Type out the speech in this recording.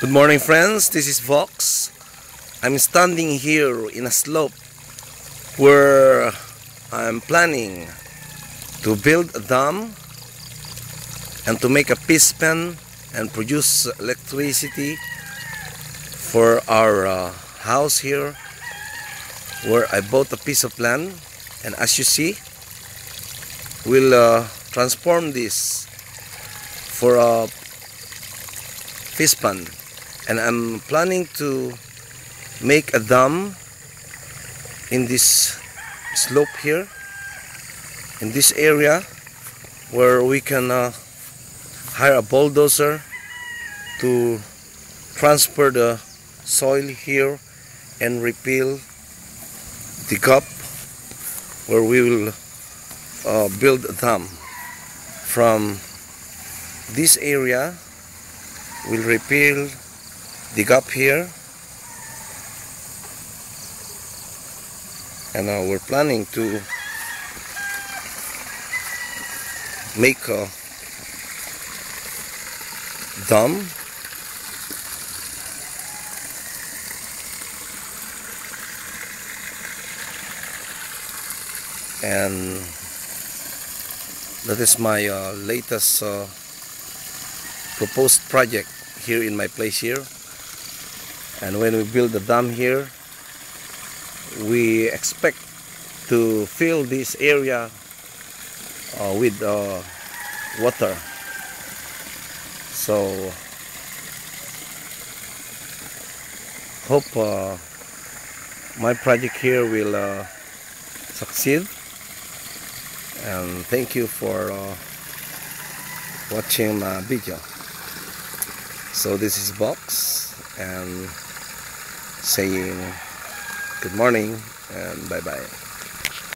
Good morning, friends. This is Vox. I'm standing here in a slope where I'm planning to build a dam and to make a fish pen and produce electricity for our house here, where I bought a piece of land. And as you see, we'll transform this for a fish pond. And I'm planning to make a dam in this slope here, in this area, where we can hire a bulldozer to transfer the soil here and refill the gap where we will build a dam. From this area, we'll refill the gap here, and we're planning to make a dam and that is my latest proposed project here in my place here. And when we build the dam here, we expect to fill this area with water. So hope my project here will succeed. And thank you for watching my video. So this is Vox, and saying good morning and bye bye.